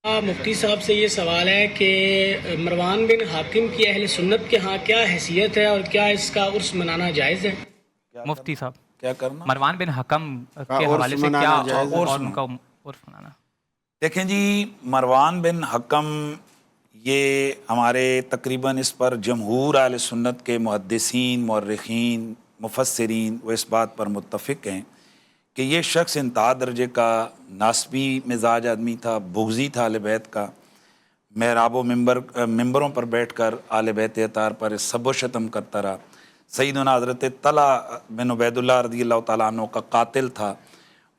مفتی صاحب سے یہ سوال ہے کہ مروان بن حاکم کی اہل سنت کے ہاں کیا حیثیت ہے اور کیا اس کا عرس منانا جائز ہے؟ مفتی صاحب کیا کرنا مروان بن حکم کے عرس حوالے سے کیا منانا جائز ہے؟ اور ان کا عرف منانا؟ دیکھیں جی، مروان بن حکم یہ ہمارے تقریباً اس پر جمہور اہل سنت کے محدثین، مورخین، مفسرین وہ اس بات پر متفق ہیں کہ یہ شخص انتہا درجے کا ناسبی مزاج آدمی تھا، بغضی تھا اہل بیت کا، محراب و ممبروں پر بیٹھ کر اہل بیت اطہار پر سب و شتم کرتا رہا۔ سیدنا حضرت طلحہ بن عبید اللہ رضی اللہ تعالیٰ عنہ کا قاتل تھا،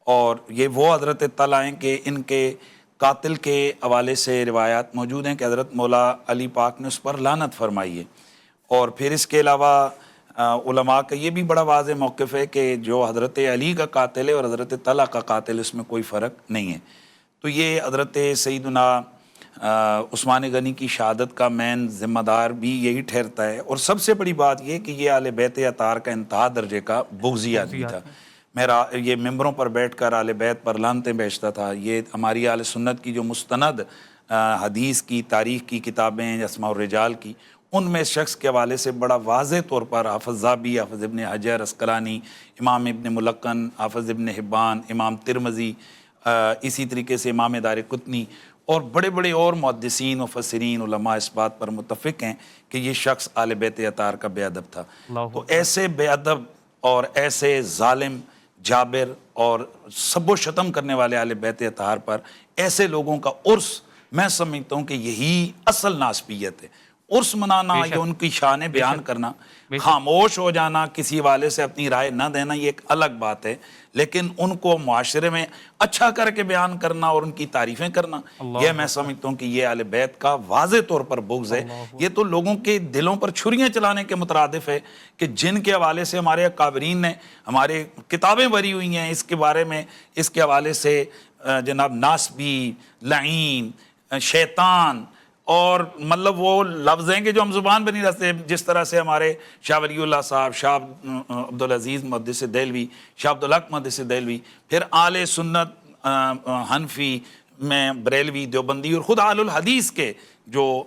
اور یہ وہ حضرت طلحہ ہیں کہ ان کے قاتل کے حوالے سے روایات موجود ہیں کہ حضرت مولا علی پاک نے اس پر لعنت فرمائی ہے۔ اور پھر اس کے علاوہ علماء کا یہ بھی بڑا واضح موقف ہے کہ جو حضرت علی کا قاتل ہے اور حضرت طلحہ کا قاتل، اس میں کوئی فرق نہیں ہے۔ تو یہ حضرت سیدنا عثمان غنی کی شہادت کا مین ذمہ دار بھی یہی ٹھہرتا ہے، اور سب سے بڑی بات یہ کہ یہ اہل بیت اطہار کا انتہا درجے کا بغضی آدمی تھا۔ یہ ممبروں پر بیٹھ کر اہل بیت پر لعنتیں بیچتا تھا۔ یہ ہماری اہل سنت کی جو مستند حدیث کی تاریخ کی کتابیں ہیں، اسماء الرجال کی، ان میں شخص کے حوالے سے بڑا واضح طور پر حافظ ذہبی، حافظ ابن حجر عسقلانی، امام ابن ملقن، حافظ ابن حبان، امام ترمذی، اسی طریقے سے امام دارقطنی اور بڑے بڑے اور محدثین مفسرین علماء اس بات پر متفق ہیں کہ یہ شخص اہل بیت اطہار کا بے ادب تھا۔ تو ایسے بے ادب اور ایسے ظالم، جابر اور سب و شتم کرنے والے اہل بیت اطہار پر ایسے لوگوں کا عرس، میں سمجھتا ہوں کہ یہی اصل ناسبیت ہے۔ عرس منانا یا ان کی شان بیان کرنا، خاموش ہو جانا، کسی والے سے اپنی رائے نہ دینا، یہ ایک الگ بات ہے، لیکن ان کو معاشرے میں اچھا کر کے بیان کرنا اور ان کی تعریفیں کرنا، یہ میں سمجھتا ہوں کہ یہ اہل بیت کا واضح طور پر بغض ہے۔ یہ تو لوگوں کے دلوں پر چھریاں چلانے کے مترادف ہے کہ جن کے حوالے سے ہمارے اکابرین نے ہمارے کتابیں بھری ہوئی ہیں اس کے بارے میں، اس کے حوالے سے جناب ناسبی، لعین، شیطان، اور مطلب وہ لفظ ہیں کہ جو ہم زبان پہ نہیں رکھتے، جس طرح سے ہمارے شاہ ولی اللہ صاحب، شاہ عبدالعزیز محدث دہلوی، شاہ عبدالحق محدث دہلوی، پھر آل سنت حنفی میں بریلوی، دیوبندی، اور خود آل الحدیث کے جو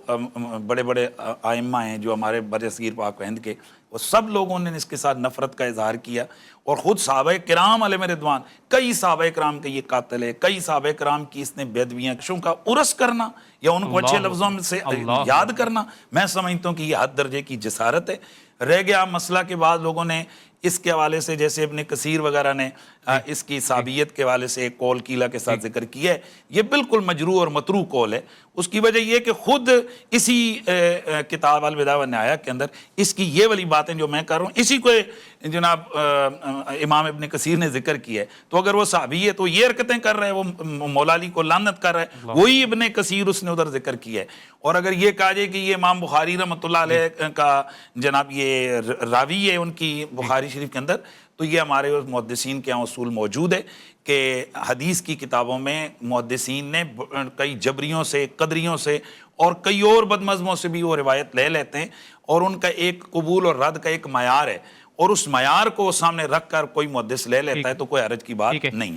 بڑے بڑے ائمہ ہیں جو ہمارے برصغیر پاک و ہند کے، وہ سب لوگوں نے اس کے ساتھ نفرت کا اظہار کیا، اور خود صحابہ کرام علیہم رضوان، کئی صحابہ کرام کے یہ قاتل ہے، کئی صحابہ کرام کی اس نے بیدویاں کا عرس کرنا یا ان کو اچھے لفظوں میں سے یاد کرنا، میں سمجھتا ہوں کہ یہ حد درجے کی جسارت ہے۔ رہ گیا مسئلہ کے بعد لوگوں نے اس کے حوالے سے، جیسے ابن کثیر وغیرہ نے اس کی صحابیت کے حوالے سے ایک قول قیلہ کے ساتھ ذکر کیا ہے، یہ بالکل مجروح اور متروک قول ہے۔ اس کی وجہ یہ کہ خود اسی کتاب البدایہ والنہایہ کے اندر اس کی یہ والی باتیں جو میں کر رہا ہوں، اسی کو جناب امام ابن کثیر نے ذکر کیا ہے۔ تو اگر وہ صحابی ہے تو یہ حرکتیں کر رہے ہیں، وہ مولا علی کو لعنت کر رہے ہیں، وہی ابن کثیر اس نے ادھر ذکر کیا ہے۔ اور اگر یہ کہا جائے کہ یہ امام بخاری رحمۃ اللہ علیہ کا جناب یہ راوی ہے ان کی بخاری شریف کے اندر، تو یہ ہمارے محدثین کے یہاں اصول موجود ہے کہ حدیث کی کتابوں میں محدثین نے کئی جبریوں سے، قدریوں سے اور کئی اور بدمذہبوں سے بھی وہ روایت لے لیتے ہیں، اور ان کا ایک قبول اور رد کا ایک معیار ہے، اور اس معیار کو سامنے رکھ کر کوئی محدث لے لیتا ہے تو کوئی حرج کی بات نہیں ہے۔